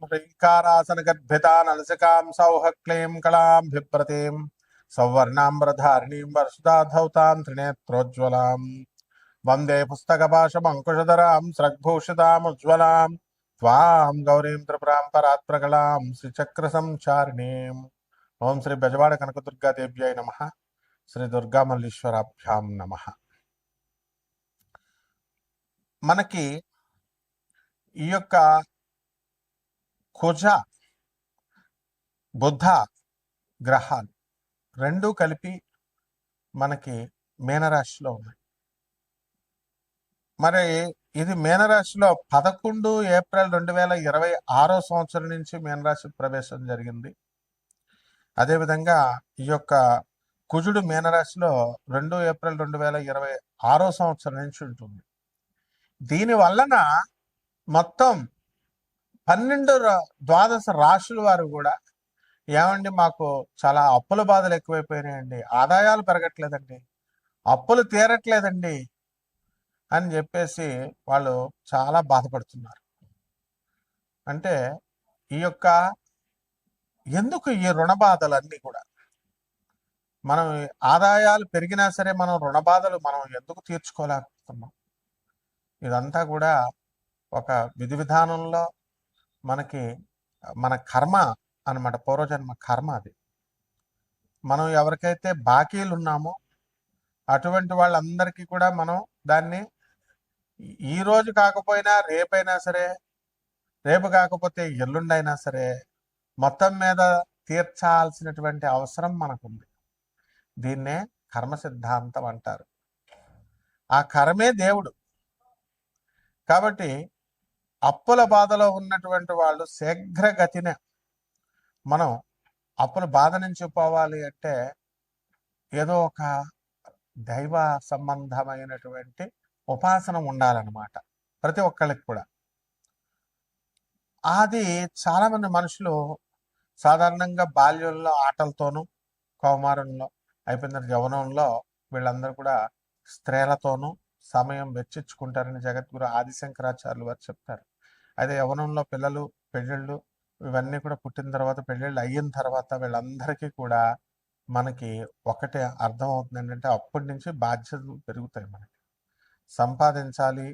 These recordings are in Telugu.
హ్రీంకారాసన గర్భితాన్ అలసికాం సౌహ క్లీం కళాం బిభ్రతీం సౌవర్ణాంబరధారిణీం వరసుధాధౌతాం త్రినేత్రోజ్వలాం వందే పుస్తకపాశమంకుశధరాం స్రగ్భూషితాముజ్వలాం త్వాం గౌరీం త్రిపురాం పరాత్ప్రగళాం శ్రీచక్ర సంచారిణీం. ఓం శ్రీ బెజవాడ కనకదుర్గాదేవ్యై నమః. శ్రీ దుర్గామల్లీశ్వరాభ్యాం నమః. మనకి ఈ యొక్క కుజ బుధ గ్రహాలు రెండూ కలిపి మనకి మీనరాశిలో ఉన్నాయి. మరి ఇది మీనరాశిలో 11 ఏప్రిల్ 2026 సంవత్సరం నుంచి మీనరాశి ప్రవేశం జరిగింది. అదేవిధంగా ఈ యొక్క కుజుడు మీనరాశిలో 2 ఏప్రిల్ 2026 సంవత్సరం నుంచి ఉంటుంది. దీని వలన మొత్తం 12 రాశుల వారు కూడా ఏమండి మాకు చాలా అప్పుల బాధలు ఎక్కువైపోయినాయండి, ఆదాయాలు పెరగట్లేదండి, అప్పులు తీరట్లేదండి అని చెప్పేసి వాళ్ళు చాలా బాధపడుతున్నారు. అంటే ఈ యొక్క ఎందుకు ఈ రుణ బాధలన్నీ కూడా, మనం ఆదాయాలు పెరిగినా సరే మనం రుణ బాధలు మనం ఎందుకు తీర్చుకోలేకపోతున్నాం? ఇదంతా కూడా ఒక విధి విధానంలో మనకి మన కర్మ అన్నమాట, పూర్వజన్మ కర్మ. అది మనం ఎవరికైతే బాకీలు ఉన్నామో అటువంటి వాళ్ళందరికీ కూడా మనం దాన్ని ఈ రోజు కాకపోయినా రేపైనా సరే, రేపు కాకపోతే ఎల్లుండైనా సరే మొత్తం మీద తీర్చాల్సినటువంటి అవసరం మనకుంది. దీన్నే కర్మ సిద్ధాంతం అంటారు. ఆ కర్మే దేవుడు. కాబట్టి అప్పుల బాధలో ఉన్నటువంటి వాళ్ళు శీఘ్రగతిన మనం అప్పుల బాధ నుంచి పోవాలి అంటే ఏదో ఒక దైవ సంబంధమైనటువంటి ఉపాసన ఉండాలన్నమాట ప్రతి ఒక్కళ్ళకి కూడా. అది చాలామంది మనుషులు సాధారణంగా బాల్యంలో ఆటలతోనూ, కౌమారంలో అయిపోయిన యవ్వనంలో వీళ్ళందరూ కూడా స్త్రీలతోనూ సమయం వెచ్చించుకుంటారని జగద్గురు ఆదిశంకరాచార్యులు వారు చెప్తారు. అయితే యవ్వనంలో పిల్లలు, పెళ్ళిళ్ళు ఇవన్నీ కూడా పుట్టిన తర్వాత, పెళ్ళిళ్ళు అయిన తర్వాత వీళ్ళందరికీ కూడా మనకి ఒకటే అర్థం అవుతుంది ఏంటంటే అప్పటి నుంచి బాధ్యతలు పెరుగుతాయి. మనకి సంపాదించాలి,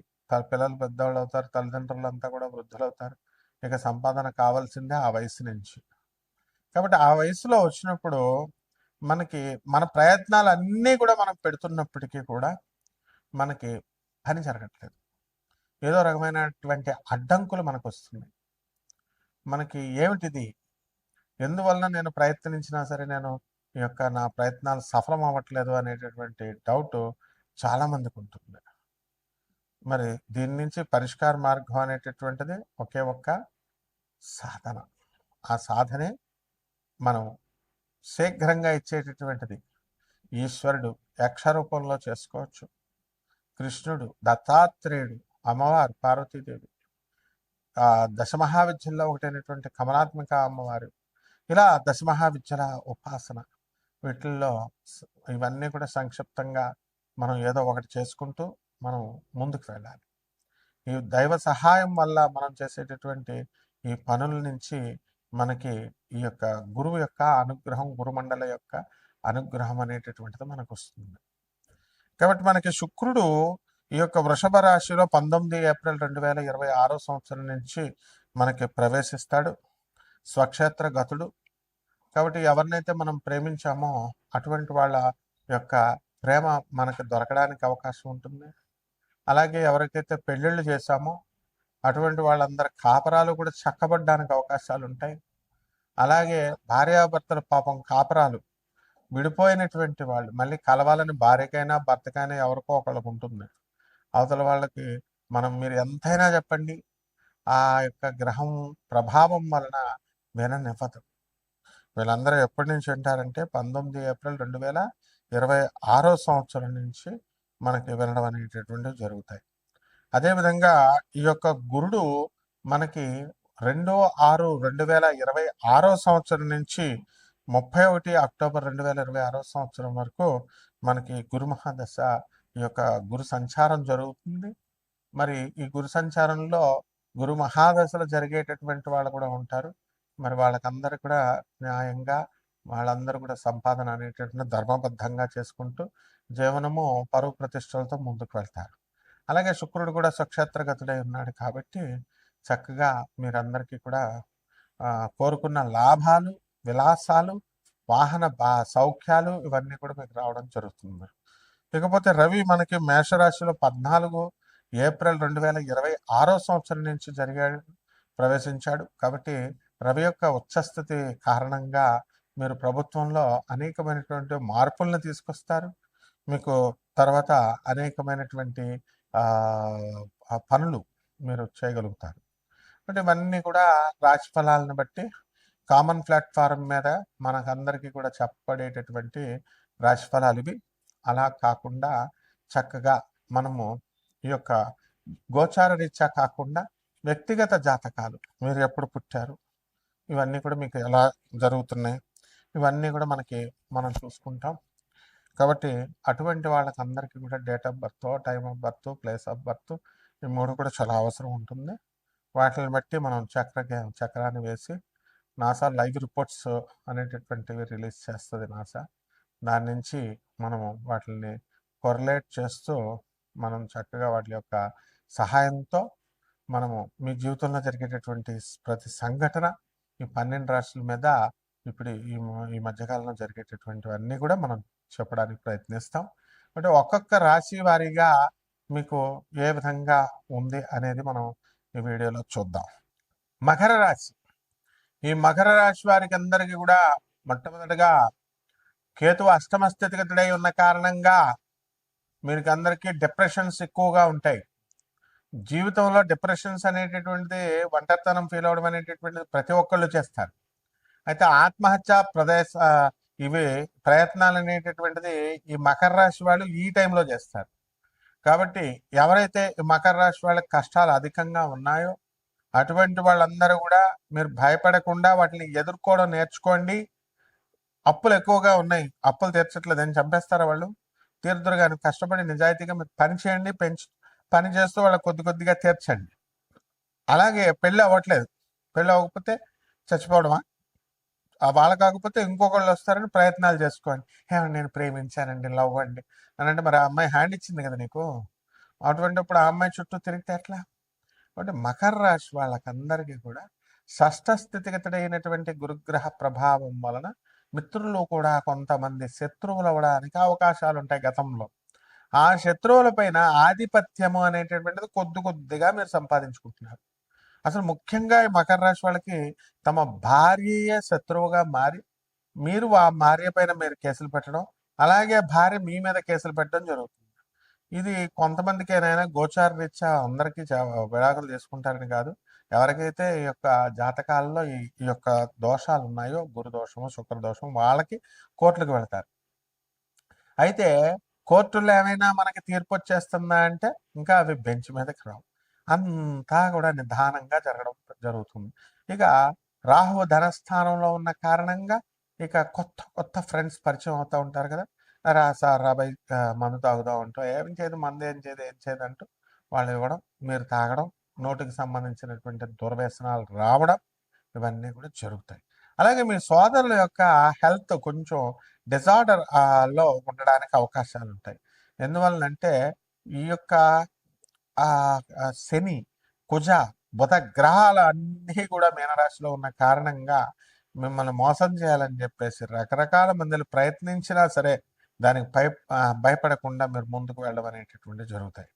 పిల్లలు పెద్దవాళ్ళు అవుతారు, తల్లిదండ్రులంతా కూడా వృద్ధులు అవుతారు. ఇక సంపాదన కావాల్సిందే ఆ వయసు నుంచి. కాబట్టి ఆ వయసులో వచ్చినప్పుడు మనకి మన ప్రయత్నాలు అన్నీ కూడా మనం పెడుతున్నప్పటికీ కూడా మనకి పని జరగట్లేదు. ఏదో రకమైనటువంటి అడ్డంకులు మనకు వస్తున్నాయి. మనకి ఏమిటిది, ఎందువలన నేను ప్రయత్నించినా సరే నేను ఈ యొక్క నా ప్రయత్నాలు సఫలం అవ్వట్లేదు అనేటటువంటి డౌట్ చాలామందికి ఉంటుంది. మరి దీని నుంచి పరిష్కార మార్గం అనేటటువంటిది ఒకే ఒక్క సాధన. ఆ సాధనే మనం శీఘ్రంగా ఇచ్చేటటువంటిది. ఈశ్వరుడు యక్ష రూపంలో చేసుకోవచ్చు, కృష్ణుడు, దత్తాత్రేయుడు, అమ్మవారు పార్వతీదేవి, దశమహావిద్యల్లో ఒకటైనటువంటి కమలాత్మిక అమ్మవారు, ఇలా దశమహావిద్యల ఉపాసన, వీటిల్లో ఇవన్నీ కూడా సంక్షిప్తంగా మనం ఏదో ఒకటి చేసుకుంటూ మనం ముందుకు వెళ్ళాలి. ఈ దైవ సహాయం వల్ల మనం చేసేటటువంటి ఈ పనుల నుంచి మనకి ఈ యొక్క గురువు యొక్క అనుగ్రహం, గురుమండల యొక్క అనుగ్రహం అనేటటువంటిది మనకు వస్తుంది. కాబట్టి మనకి శుక్రుడు ఈ యొక్క వృషభ రాశిలో 19 ఏప్రిల్ 2026 సంవత్సరం నుంచి మనకి ప్రవేశిస్తాడు. స్వక్షేత్ర గతుడు. కాబట్టి ఎవరినైతే మనం ప్రేమించామో అటువంటి వాళ్ళ యొక్క ప్రేమ మనకి దొరకడానికి అవకాశం ఉంటుంది. అలాగే ఎవరికైతే పెళ్ళిళ్ళు చేశామో అటువంటి వాళ్ళందరి కాపరాలు కూడా చక్కబడ్డానికి అవకాశాలు ఉంటాయి. అలాగే భార్యాభర్తల పాపం కాపరాలు విడిపోయినటువంటి వాళ్ళు మళ్ళీ కలవాలని భార్యకైనా భర్తకైనా ఎవరికో ఒకళ్ళకు ఉంటుంది. అవతల వాళ్ళకి మనం మీరు ఎంతైనా చెప్పండి, ఆ యొక్క గ్రహం ప్రభావం వలన విననివ్వదు. వీళ్ళందరూ ఎప్పటి నుంచి వింటారంటే 19 ఏప్రిల్ 2026 సంవత్సరం నుంచి మనకి వినడం అనేటటువంటివి జరుగుతాయి. అదేవిధంగా ఈ యొక్క గురుడు మనకి 2/6/2026 సంవత్సరం నుంచి 31 అక్టోబర్ 2026 సంవత్సరం వరకు మనకి గురు మహాదశ, ఈ యొక్క గురు సంచారం జరుగుతుంది. మరి ఈ గురు సంచారంలో గురు మహాదశలు జరిగేటటువంటి వాళ్ళు కూడా ఉంటారు. మరి వాళ్ళకందరూ కూడా న్యాయంగా వాళ్ళందరూ కూడా సంపాదన అనేటటువంటి ధర్మబద్ధంగా చేసుకుంటూ జీవనము పరువు ప్రతిష్టలతో ముందుకు వెళ్తారు. అలాగే శుక్రుడు కూడా స్వక్షేత్రగతుడై ఉన్నాడు కాబట్టి చక్కగా మీరందరికీ కూడా కోరుకున్న లాభాలు, విలాసాలు, వాహన సౌఖ్యాలు ఇవన్నీ కూడా మీకు రావడం జరుగుతుంది. ఇకపోతే రవి మనకి మేషరాశిలో 14 ఏప్రిల్ 2026 సంవత్సరం నుంచి ప్రవేశించాడు. కాబట్టి రవి యొక్క ఉచ్చస్థితి కారణంగా మీరు ప్రభుత్వంలో అనేకమైనటువంటి మార్పులను తీసుకొస్తారు. మీకు తర్వాత అనేకమైనటువంటి పనులు మీరు చేయగలుగుతారు. అంటే ఇవన్నీ కూడా రాశి ఫలాలను బట్టి కామన్ ప్లాట్ఫారం మీద మనకందరికీ కూడా చెప్పబడేటటువంటి రాశి ఫలాలు ఇవి. అలా కాకుండా చక్కగా మనము ఈ యొక్క గోచార రీత్యా కాకుండా వ్యక్తిగత జాతకాలు, మీరు ఎప్పుడు పుట్టారు, ఇవన్నీ కూడా మీకు ఎలా జరుగుతున్నాయి, ఇవన్నీ కూడా మనం చూసుకుంటాం. కాబట్టి అటువంటి వాళ్ళకందరికీ కూడా date of birth, time of birth, place of birth ఈ 3 కూడా చాలా అవసరం ఉంటుంది. వాటిని బట్టి మనం చక్రాన్ని వేసి నాసా లైవ్ రిపోర్ట్స్ అనేటటువంటివి రిలీజ్ చేస్తుంది నాసా. దాని నుంచి మనము వాటిని కొరలేట్ చేస్తూ మనం చక్కగా వాటి యొక్క సహాయంతో మనము మీ జీవితంలో జరిగేటటువంటి ప్రతి సంఘటన ఈ 12 రాశుల మీద ఇప్పుడు ఈ మధ్యకాలంలో జరిగేటటువంటివన్నీ కూడా మనం చెప్పడానికి ప్రయత్నిస్తాం. అంటే ఒక్కొక్క రాశి వారీగా మీకు ఏ విధంగా ఉంది అనేది మనం ఈ వీడియోలో చూద్దాం. మకర రాశి. ఈ మకర రాశి వారికి అందరికీ కూడా మొట్టమొదటిగా కేతు అష్టమ స్థితిగతుడై ఉన్న కారణంగా మీకు అందరికీ డిప్రెషన్స్ ఎక్కువగా ఉంటాయి. జీవితంలో డిప్రెషన్స్ అనేటటువంటిది, ఒంటరితనం ఫీల్ అవడం అనేటటువంటిది ప్రతి ఒక్కళ్ళు చేస్తారు. అయితే ఆత్మహత్య ఇవి ప్రయత్నాలు అనేటటువంటిది ఈ మకర రాశి వాళ్ళు ఈ టైంలో చేస్తారు. కాబట్టి ఎవరైతే ఈ మకర రాశి వాళ్ళకి కష్టాలు అధికంగా ఉన్నాయో అటువంటి వాళ్ళందరూ కూడా మీరు భయపడకుండా వాటిని ఎదుర్కోవడం నేర్చుకోండి. అప్పులు ఎక్కువగా ఉన్నాయి, అప్పులు తీర్చట్లేదు అని చంపేస్తారా వాళ్ళు? తీరుదురు కానీ కష్టపడి నిజాయితీగా మీరు పని చేయండి, పని చేస్తూ వాళ్ళకి కొద్ది కొద్దిగా తీర్చండి. అలాగే పెళ్ళి అవ్వట్లేదు, పెళ్ళి అవ్వకపోతే చచ్చిపోవడమా? వాళ్ళ కాకపోతే ఇంకొకళ్ళు వస్తారని ప్రయత్నాలు చేసుకోండి. ఏమండి నేను ప్రేమించానండి, లవ్ అండి అని అంటే మరి ఆ అమ్మాయి హ్యాండ్ ఇచ్చింది కదా నీకు, అటువంటిప్పుడు ఆ అమ్మాయి చుట్టూ తిరిగితే ఎట్లా? అంటే మకర రాశి వాళ్ళకందరికీ కూడా షష్ఠ స్థితిగతుడైనటువంటి గురుగ్రహ ప్రభావం వలన మిత్రులు కూడా కొంతమంది శత్రువులు అవ్వడానికి అవకాశాలు ఉంటాయి గతంలో. ఆ శత్రువుల పైన ఆధిపత్యము అనేటటువంటిది కొద్దిగా మీరు సంపాదించుకుంటున్నారు. అసలు ముఖ్యంగా ఈ మకర రాశి వాళ్ళకి తమ భార్యయే శత్రువుగా మారి మీరు ఆ భార్య పైన మీరు కేసులు పెట్టడం, అలాగే భార్య మీ మీద కేసులు పెట్టడం జరుగుతుంది. ఇది కొంతమందికేనైనా గోచార రీత్యా అందరికీ విడాకులు తీసుకుంటారని కాదు. ఎవరికైతే ఈ యొక్క జాతకాలలో ఈ యొక్క దోషాలు ఉన్నాయో, గురు దోషము, శుక్ర దోషం, వాళ్ళకి కోర్టులకు వెళ్తారు. అయితే కోర్టుల్లో ఏమైనా మనకి తీర్పు వచ్చేస్తుందా అంటే ఇంకా అవి బెంచ్ మీదకి రావు. అంతా కూడా నిదానంగా జరుగుతుంది. ఇక రాహు ధనస్థానంలో ఉన్న కారణంగా ఇక కొత్త ఫ్రెండ్స్ పరిచయం అవుతూ ఉంటారు కదా. రా సార్ రాబాయ్ మందు తాగుదాం అంటూ, ఏం చేయదు మందు ఏం చేయదు అంటూ వాళ్ళు ఇవ్వడం, మీరు తాగడం, నోటికి సంబంధించినటువంటి దుర్వ్యసనాలు రావడం, ఇవన్నీ కూడా జరుగుతాయి. అలాగే మీ సోదరుల యొక్క హెల్త్ కొంచెం డిజార్డర్ లో ఉండడానికి అవకాశాలు ఉంటాయి. ఎందువలనంటే ఈ యొక్క శని, కుజ, బుధ గ్రహాలు అన్నీ కూడా మీనరాశిలో ఉన్న కారణంగా మిమ్మల్ని మోసం చేయాలని చెప్పేసి రకరకాల మందిని ప్రయత్నించినా సరే దానికి భయపడకుండా మీరు ముందుకు వెళ్ళడం అనేటటువంటి జరుగుతాయి.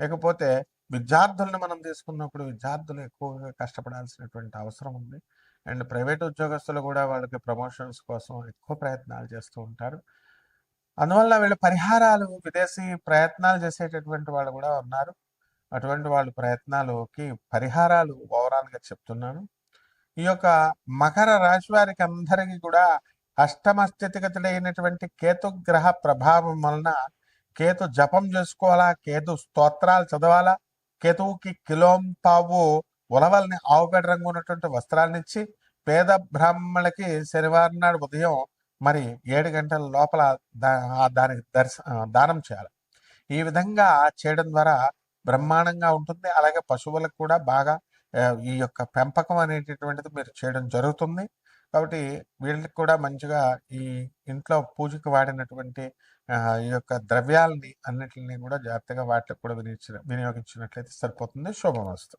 లేకపోతే విద్యార్థులను మనం తీసుకున్నప్పుడు విద్యార్థులు ఎక్కువగా కష్టపడాల్సినటువంటి అవసరం ఉంది. అండ్ ప్రైవేట్ ఉద్యోగస్తులు కూడా వాళ్ళకి ప్రమోషన్స్ కోసం ఎక్కువ ప్రయత్నాలు చేస్తూ ఉంటారు. అందువల్ల వీళ్ళ పరిహారాలు, విదేశీ ప్రయత్నాలు చేసేటటువంటి వాళ్ళు కూడా ఉన్నారు. అటువంటి వాళ్ళ ప్రయత్నాలకి పరిహారాలు ఓవరాల్గా చెప్తున్నాను. ఈ యొక్క మకర రాశి వారికి అందరికీ కూడా అష్టమ స్థితిగతుడైనటువంటి కేతు గ్రహ ప్రభావం వలన కేతు జపం చేసుకోవాలా, కేతు స్తోత్రాలు చదవాలా, కేతువుకి కిలోంపావు ఉలవల్ని ఆవుపేట రంగు ఉన్నటువంటి వస్త్రాలనిచ్చి పేద బ్రాహ్మణులకి శనివారం నాడు ఉదయం మరి 7 గంటల లోపల దానికి దానం చేయాలి. ఈ విధంగా చేయడం ద్వారా బ్రహ్మాండంగా ఉంటుంది. అలాగే పశువులకు కూడా బాగా ఈ యొక్క పెంపకం అనేటటువంటిది మీరు చేయడం జరుగుతుంది. కాబట్టి వీళ్ళకి కూడా మంచిగా ఈ ఇంట్లో పూజకి వాడినటువంటి ఈ యొక్క ద్రవ్యాలని అన్నిటిని కూడా జాగ్రత్తగా వాటికి కూడా వినియోగించినట్లయితే సరిపోతుంది. శుభమస్తు.